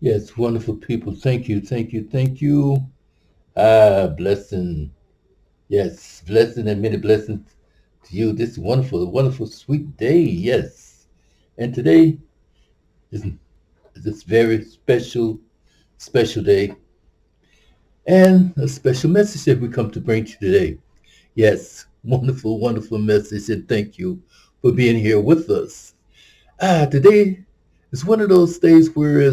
Yes, wonderful people. Thank you, thank you, thank you. Blessing. Yes, blessing and many blessings to you. This wonderful, wonderful, sweet day. Yes. And today is this very special, special day and a special message that we come to bring to you today. Yes, wonderful, wonderful message, and thank you for being here with us. Today is one of those days where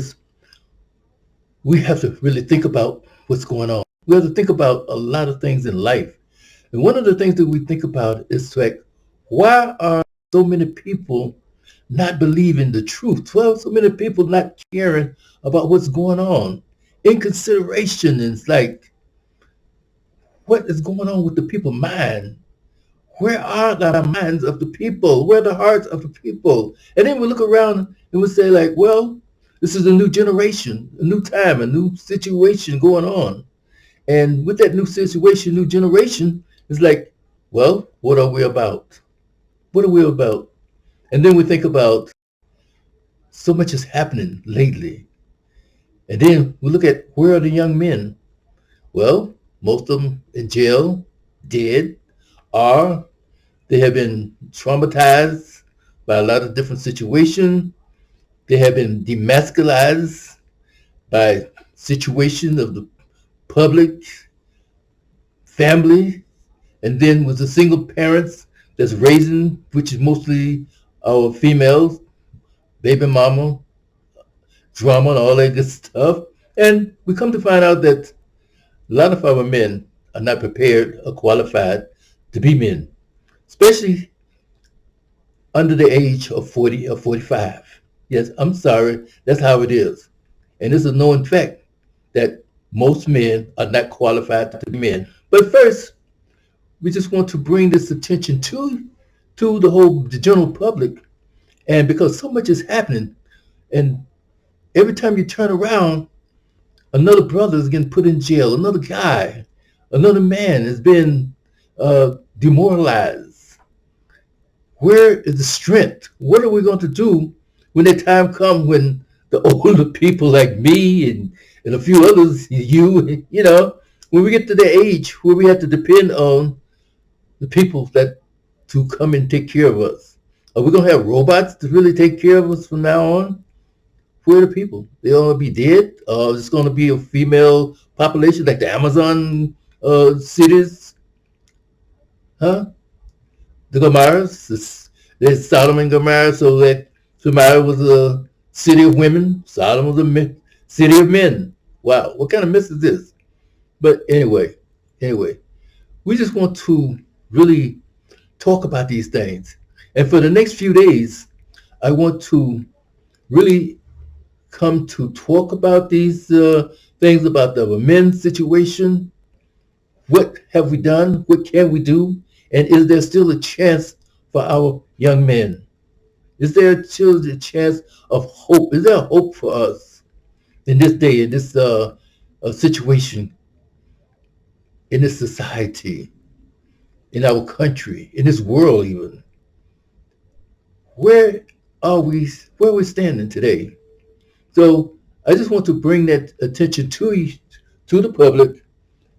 we have to really think about what's going on. We have to think about a lot of things in life. And one of the things that we think about is like, why are so many people not believing the truth? Well, so many people not caring about what's going on. In consideration, it's like, what is going on with the people's mind? Where are the minds of the people? Where are the hearts of the people? And then we look around and we say like, well, this is a new generation, a new time, a new situation going on. And with that new situation, new generation, it's like, well, what are we about? What are we about? And then we think about so much is happening lately. And then we look at where are the young men? Well, most of them in jail, dead, or they have been traumatized by a lot of different situations. They have been demasculized by situation of the public, family, and then with the single parents that's raising, which is mostly our females, baby mama, drama, and all that good stuff. And we come to find out that a lot of our men are not prepared or qualified to be men, especially under the age of 40 or 45. Yes, I'm sorry, that's how it is. And it's a known fact that most men are not qualified to be men. But first, we just want to bring this attention to the general public, and because so much is happening, and every time you turn around, another brother is getting put in jail, another guy, another man is being demoralized. Where is the strength? What are we going to do when the time comes when the older people like me and a few others, when we get to the age where we have to depend on the people that to come and take care of us? Are we gonna have robots to really take care of us from now on? Where are the people? They all gonna be dead? Is it gonna be a female population like the Amazon cities? Huh? The Gomaras? There's Sodom and Gomorrah, so that Gomorrah was a city of women, Sodom was a city of men. Wow, what kind of mess is this? But anyway, we just want to really talk about these things. And for the next few days, I want to really come to talk about these things about the men's situation. What have we done? What can we do? And is there still a chance for our young men? Is there still a chance of hope? Is there hope for us in this day, in this situation, in this society, in our country, in this world even? Where are we? Where are we standing today? So I just want to bring that attention to the public,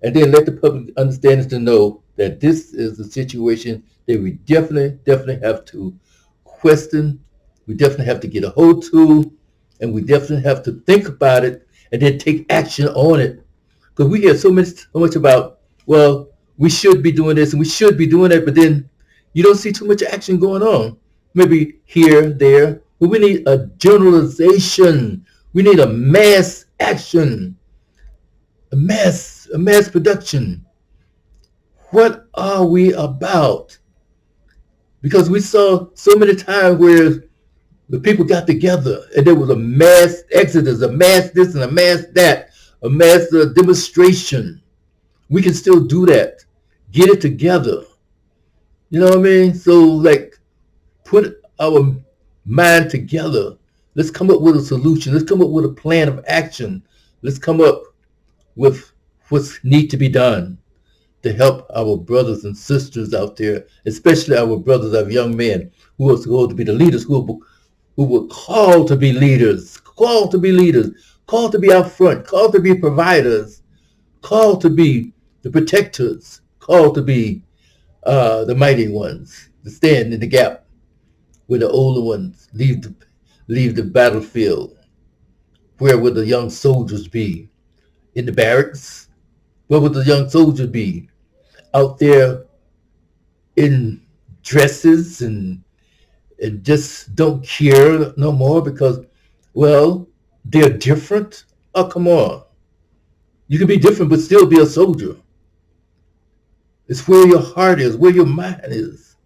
and then let the public understand and to know that this is a situation that we definitely have to question. We definitely have to get a hold to, and we definitely have to think about it and then take action on it. Because we hear so much about, well, we should be doing this and we should be doing that, but then you don't see too much action going on. Maybe here, there, but we need a generalization. We need a mass action, a mass production. What are we about? Because we saw so many times where the people got together and there was a mass exodus, a mass this and a mass that, a mass demonstration. We can still do that. Get it together. You know what I mean? So, like, put our mind together. Let's come up with a solution. Let's come up with a plan of action. Let's come up with what's need to be done to help our brothers and sisters out there, especially our brothers, our young men who are supposed to be the leaders, who who were called to be leaders, called to be leaders, called to be out front, called to be providers, called to be the protectors, called to be the mighty ones, to stand in the gap where the older ones leave the battlefield. Where would the young soldiers be? In the barracks? Where would the young soldiers be? Out there in dresses and just don't care no more because, well, they're different? Oh, come on. You can be different but still be a soldier. It's where your heart is, where your mind is.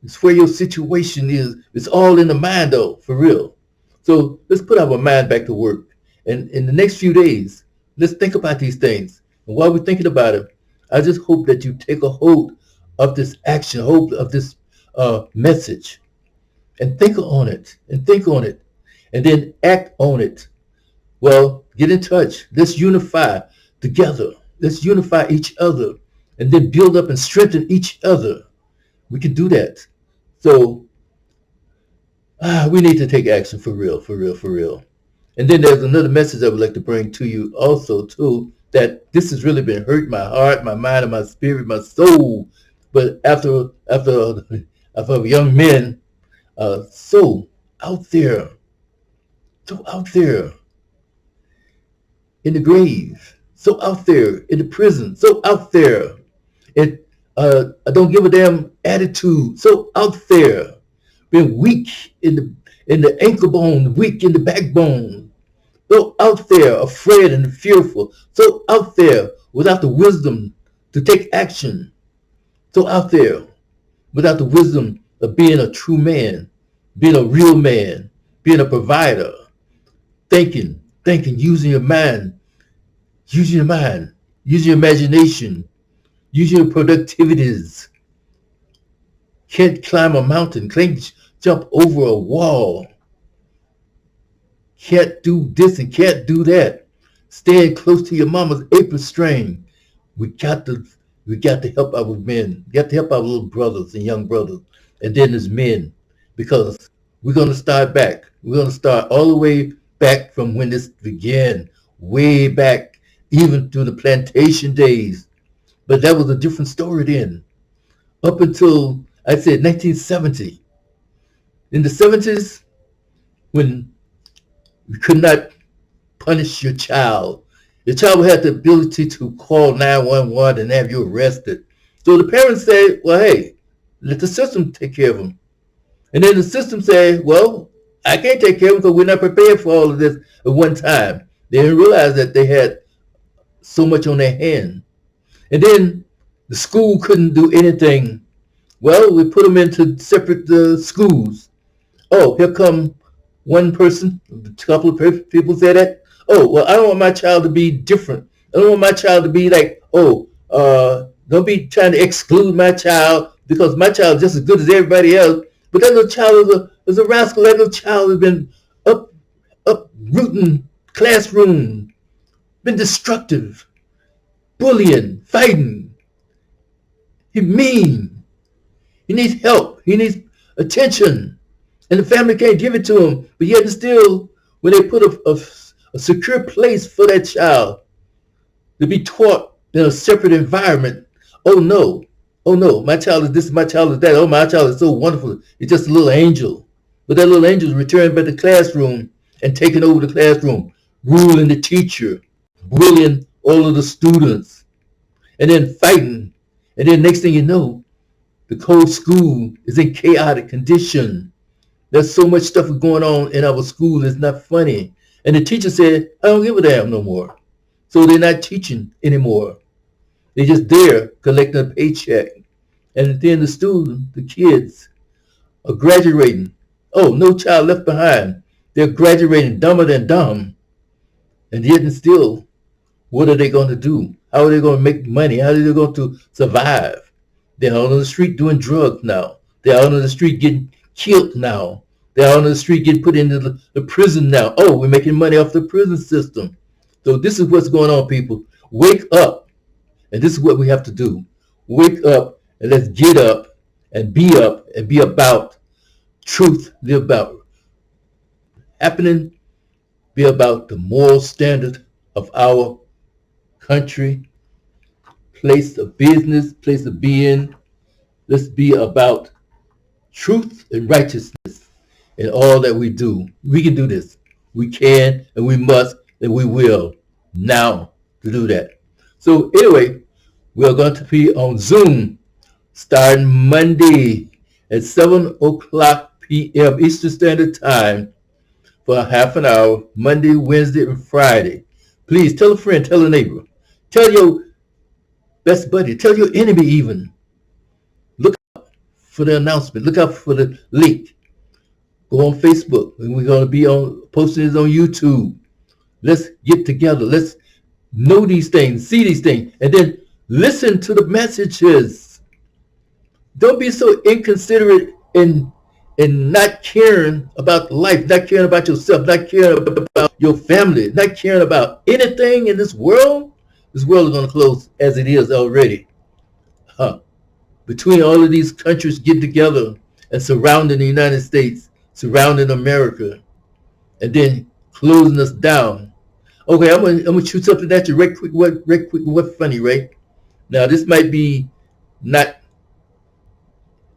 It's where your situation is. It's all in the mind, though, for real. So let's put our mind back to work. And in the next few days, let's think about these things. And while we're thinking about it, I just hope that you take a hold of this action, hold of this message, and think on it, and think on it, and then act on it. Well, get in touch. Let's unify together. Let's unify each other, and then build up and strengthen each other. We can do that. So we need to take action for real, for real, for real. And then there's another message I would like to bring to you also too, that this has really been hurting my heart, my mind, and my spirit, my soul. But after young men, so out there, so out there in the grave, so out there in the prison, so out there, and I don't give a damn attitude, so out there, been weak in the ankle bone, weak in the backbone, so out there, afraid and fearful, so out there without the wisdom to take action, so out there without the wisdom of being a true man, being a real man, being a provider, thinking, using your mind, using your mind, using your imagination, using your productivities. Can't climb a mountain, can't jump over a wall, can't do this and can't do that. Staying close to your mama's apron string. We got to we got to help our men. We got to help our little brothers and young brothers. And then there's men. Because we're gonna start back. We're gonna start all the way back from when this began. Way back, even to the plantation days. But that was a different story then. Up until I said 1970. In the 70s, when you could not punish your child. Your child had the ability to call 911 and have you arrested. So the parents said, well, hey, let the system take care of them. And then the system said, well, I can't take care of them because we're not prepared for all of this at one time. They didn't realize that they had so much on their hand. And then the school couldn't do anything. Well, we put them into separate schools. Oh, here come one person, a couple of people say that. Oh, well, I don't want my child to be different. I don't want my child to be like, don't be trying to exclude my child because my child is just as good as everybody else. But that little child is a rascal. That little child has been uprooting classroom, been destructive, bullying, fighting. He's mean. He needs help. He needs attention. And the family can't give it to him. But yet and still, when they put a secure place for that child to be taught in a separate environment, oh no, my child is this, my child is that, oh, my child is so wonderful. It's just a little angel. But that little angel is returned back to the classroom and taking over the classroom, ruling the teacher, bullying all of the students, and then fighting. And then next thing you know, the whole school is in chaotic condition. There's so much stuff going on in our school that's not funny. And the teacher said, I don't give a damn no more. So they're not teaching anymore. They're just there collecting a paycheck. And then the students, the kids, are graduating. Oh, no child left behind. They're graduating dumber than dumb. And yet and still, what are they going to do? How are they going to make money? How are they going to survive? They're out on the street doing drugs now. They're out on the street getting killed now. They're out on the street getting put into the prison now. Oh, we're making money off the prison system. So this is what's going on, people. Wake up. And this is what we have to do. Wake up and let's get up and be about truth, live about happening be about the moral standard of our country, place of business, place of being. Let's be about truth and righteousness in all that we do. We can do this. We can and we must and we will now to do that. So anyway, we are going to be on Zoom starting Monday at 7 o'clock p.m. Eastern Standard Time for a half an hour, Monday, Wednesday, and Friday. Please tell a friend, tell a neighbor, tell your best buddy, tell your enemy even. Look out for the announcement. Look out for the link. Go on Facebook, and we're going to be on posting this on YouTube. Let's get together. Let's know these things, see these things, and then listen to the messages. Don't be so inconsiderate in not caring about life, not caring about yourself, not caring about your family, not caring about anything in this world. This world is going to close as it is already. Between all of these countries getting together and surrounding the United States, surrounding America, and then closing us down. Okay, I'm gonna shoot something at you right quick. What funny, right? Now this might be not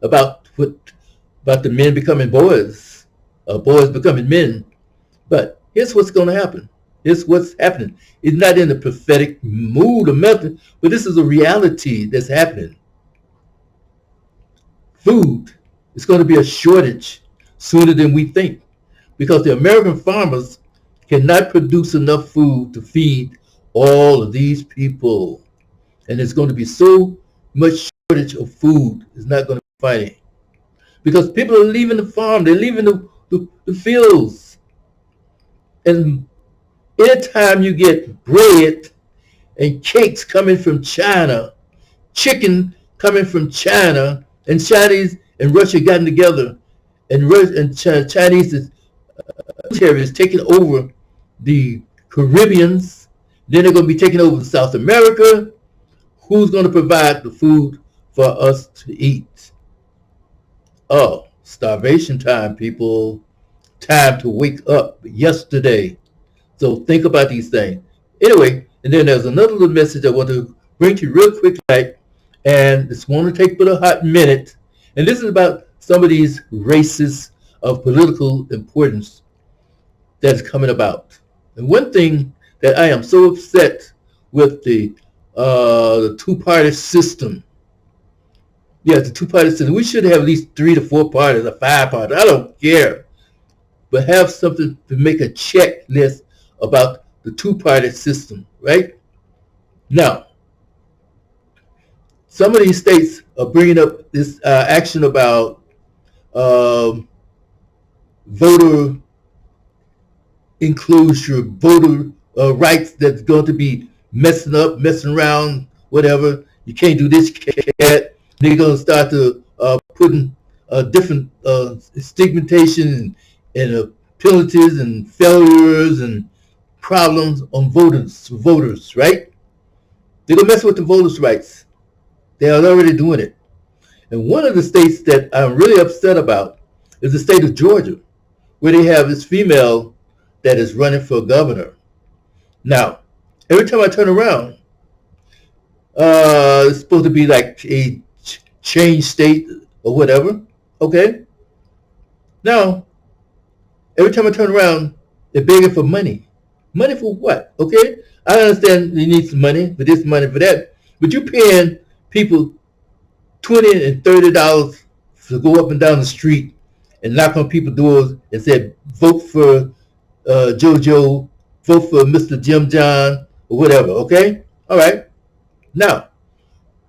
about about the men becoming boys, boys becoming men, but here's what's going to happen. Here's what's happening. It's not in the prophetic mood or method, but this is a reality that's happening. Food is going to be a shortage sooner than we think because the American farmers cannot produce enough food to feed all of these people. And there's going to be so much shortage of food, it's not going to be funny. Because people are leaving the farm, they're leaving the fields. And anytime you get bread and cakes coming from China, chicken coming from China, and Chinese and Russia gotten together, and Chinese military taking over the Caribbeans, then they're going to be taking over South America. Who's going to provide the food for us to eat? Oh, starvation time, people. Time to wake up. Yesterday. So think about these things. Anyway, and then there's another little message I want to bring to you real quick, and this won't take but a hot minute. And this is about some of these races of political importance that's coming about. And one thing that I am so upset with the two-party system. Yeah, the two-party system. We should have at least 3 to 4 parties or 5 parties. I don't care. But have something to make a checklist about the two-party system, right? Now, some of these states are bringing up this action about voter inclusion, voter rights that's going to be messing around, whatever. You can't do this, you can't. They're going to start to putting different stigmatization and penalties and failures and problems on voters, right? They're going to mess with the voters' rights. They are already doing it. And one of the states that I'm really upset about is the state of Georgia, where they have this female that is running for governor. Now, every time I turn around, it's supposed to be like a change state or whatever, okay? Now, every time I turn around, they're begging for money. Money for what, okay? I understand you need some money for this, money for that, but you're paying people $20 and $30 to go up and down the street and knock on people's doors and say, vote for JoJo, vote for Mr. Jim John, or whatever, okay? All right. Now,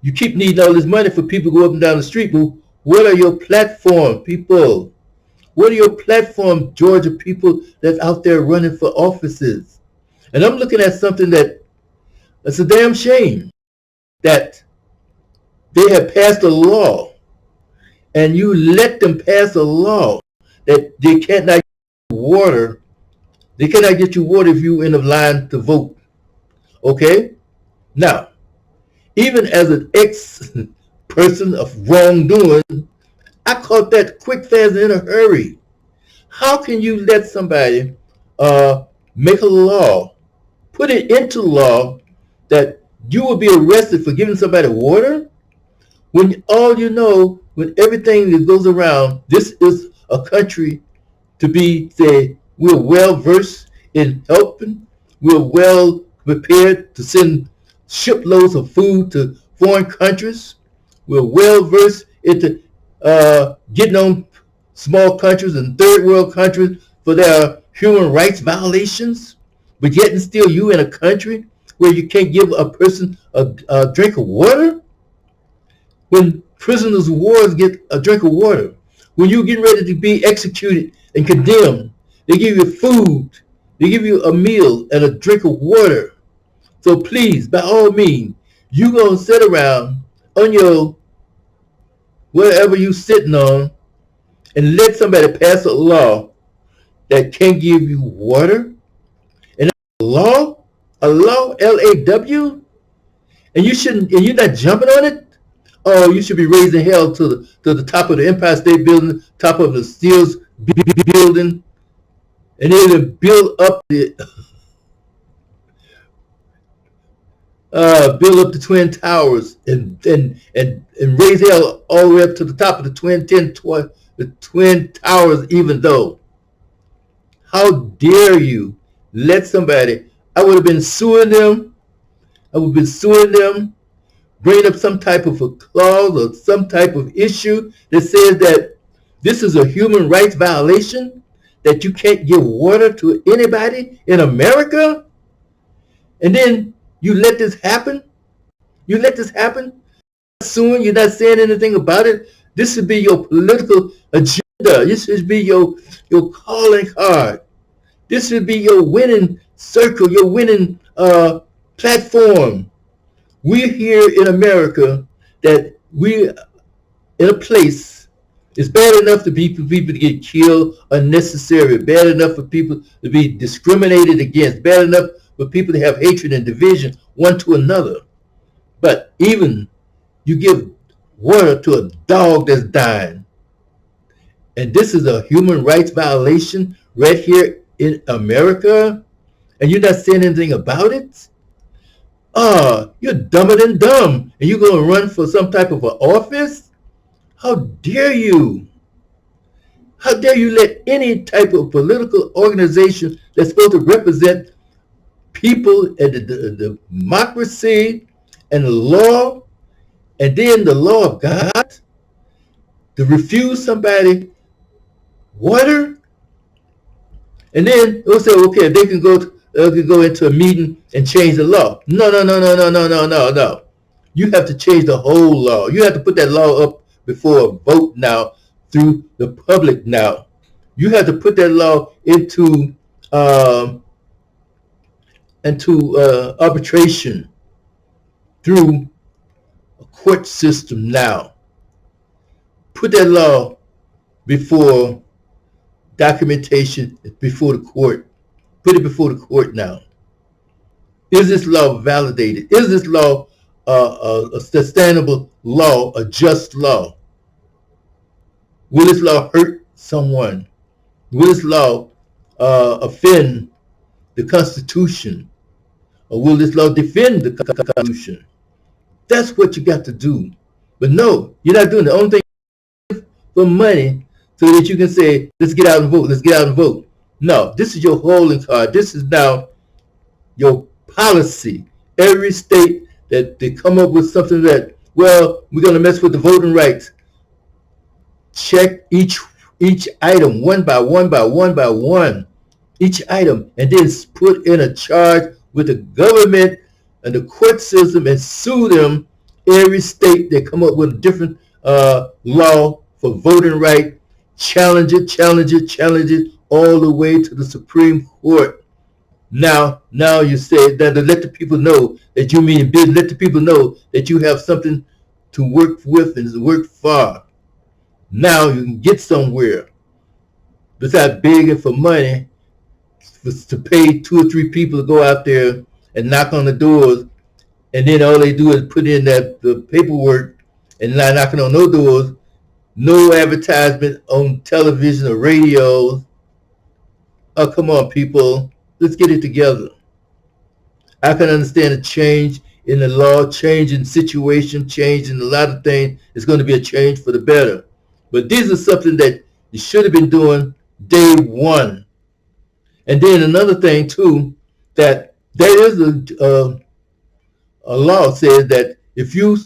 you keep needing all this money for people to go up and down the street, but what are your platform, people? What are your platform, Georgia people that's out there running for offices? And I'm looking at something that's a damn shame that they have passed a law and you let them pass a law that they cannot get water. They cannot get you water if you're in the line to vote. Okay? Now, even as an ex-person of wrongdoing, I caught that quick, fast, in a hurry. How can you let somebody uh, make a law, put it into law that you will be arrested for giving somebody water when all you know, when everything that goes around, this is a country to be, say, we're well versed in helping, we're well prepared to send shiploads of food to foreign countries, we're well versed into getting on small countries and third world countries for their human rights violations, but yet and still you in a country where you can't give a person a drink of water? When prisoners of war get a drink of water, when you're getting ready to be executed and condemned, they give you food, they give you a meal and a drink of water. So please, by all means, you gonna sit around on your whatever you sitting on and let somebody pass a law that can't give you water? And a law, Law, and you shouldn't, and you're not jumping on it. Oh, you should be raising hell to the top of the Empire State Building, top of the Steels Building, and then build up the Twin Towers and raise hell all the way up to the top of the Twin Towers. Even though, how dare you let somebody? I would have been suing them. I would have been suing them, bring up some type of a clause or some type of issue that says that this is a human rights violation, that you can't give water to anybody in America, and then you let this happen? You let this happen? You're not suing, you're not saying anything about it. This should be your political agenda. This should be your calling card. This should be your winning circle, your winning platform. We're here in America that we in a place. It's bad enough for people to get killed unnecessarily. Bad enough for people to be discriminated against. Bad enough for people to have hatred and division one to another. But even you give water to a dog that's dying. And this is a human rights violation right here in America. And you're not saying anything about it? You're dumber than dumb. And you're going to run for some type of an office? How dare you? How dare you let any type of political organization that's supposed to represent people and the democracy and the law, and then the law of God, to refuse somebody water? And then they'll say, okay, they can go into a meeting and change the law. No, no, no, no, no, no, no, no, no. You have to change the whole law. You have to put that law up before a vote now through the public now. You have to put that law into arbitration through a court system now. Put that law before documentation, before the court. Put it before the court now. Is this law validated? Is this law a sustainable law, a just law? Will this law hurt someone? Will this law offend the Constitution? Or will this law defend the Constitution? That's what you got to do. But no, you're not doing it. The only thing is for money so that you can say, let's get out and vote, let's get out and vote. No, this is your holding card. This is now your policy. Every state that they come up with something that, well, we're going to mess with the voting rights. Check each item one by one by one by one, each item, and then put in a charge with the government and the court system and sue them. Every state that come up with a different law for voting right, challenge it all the way to the Supreme Court. Now you say that to let the people know that you mean business. Let the people know that you have something to work with and to work for. Now you can get somewhere. Besides begging for money to pay 2 or 3 people to go out there and knock on the doors, and then all they do is put in the paperwork and not knocking on no doors, no advertisement on television or radio, Oh, come on, people. Let's get it together. I can understand a change in the law, change in situation, change in a lot of things. It's going to be a change for the better. But these are something that you should have been doing day one. And then another thing too, that there is a law says that if you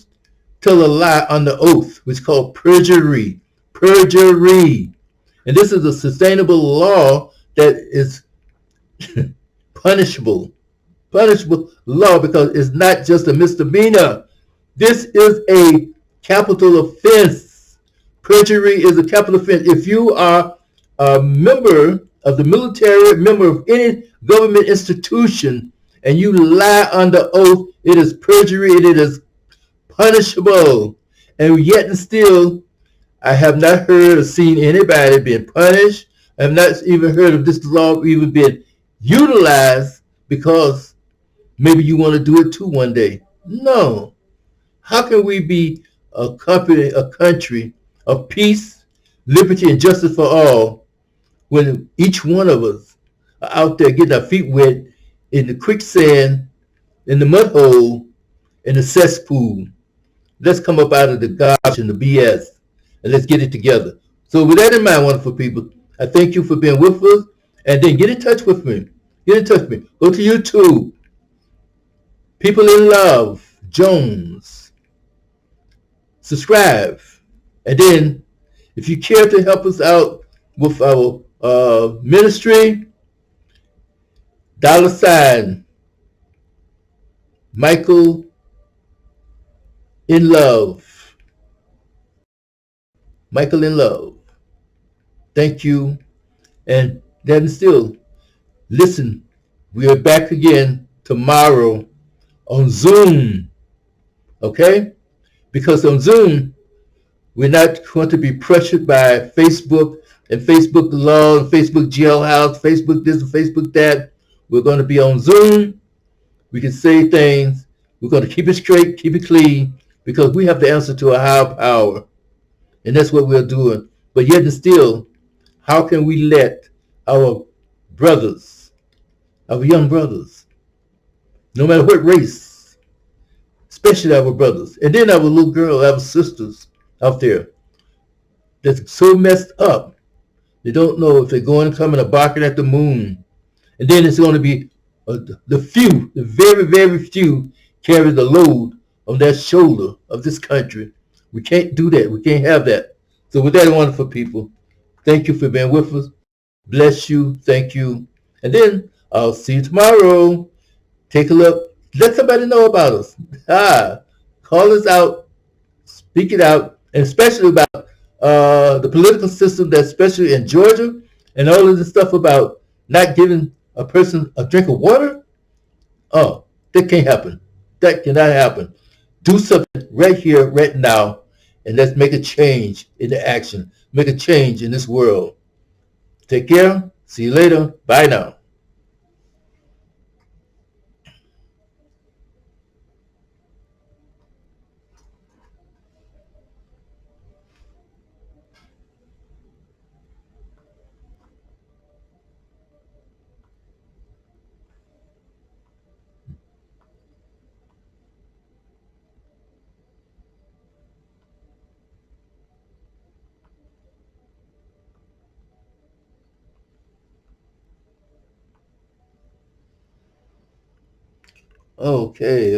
tell a lie under oath, which is called perjury, and this is a sustainable law that is punishable, punishable law because it's not just a misdemeanor. This is a capital offense. Perjury is a capital offense. If you are a member of the military, member of any government institution, and you lie under oath, it is perjury and it is punishable. And yet and still, I have not heard or seen anybody being punished. I have not even heard of this law even being utilized because maybe you want to do it too one day. No. How can we be a country of peace, liberty, and justice for all when each one of us are out there getting our feet wet in the quicksand, in the mud hole, in the cesspool? Let's come up out of the garbage and the BS and let's get it together. So with that in mind, wonderful people, I thank you for being with us. And then get in touch with me. Get in touch with me. Go to YouTube. People in Love, Jones. Subscribe. And then if you care to help us out with our ministry, $ Michael in Love. Michael in Love. Thank you. And then still, listen, we are back again tomorrow on Zoom. Okay? Because on Zoom, we're not going to be pressured by Facebook and Facebook law and Facebook jailhouse, Facebook this and Facebook that. We're going to be on Zoom. We can say things. We're going to keep it straight, keep it clean, because we have the answer to a higher power. And that's what we're doing. But yet and still, how can we let our brothers, our young brothers, no matter what race, especially our brothers, and then our little girl, our sisters out there that's so messed up, they don't know if they're going to come and barking at the moon. And then it's going to be the few, the very, very few carry the load on their shoulder of this country. We can't do that. We can't have that. So with that, wonderful people, thank you for being with us. Bless you. Thank you. And then I'll see you tomorrow. Take a look. Let somebody know about us. Call us out. Speak it out. And especially about the political system that's especially in Georgia and all of this stuff about not giving a person a drink of water. Oh, that can't happen. That cannot happen. Do something right here, right now, and let's make a change in the action. Make a change in this world. Take care. See you later. Bye now. Okay.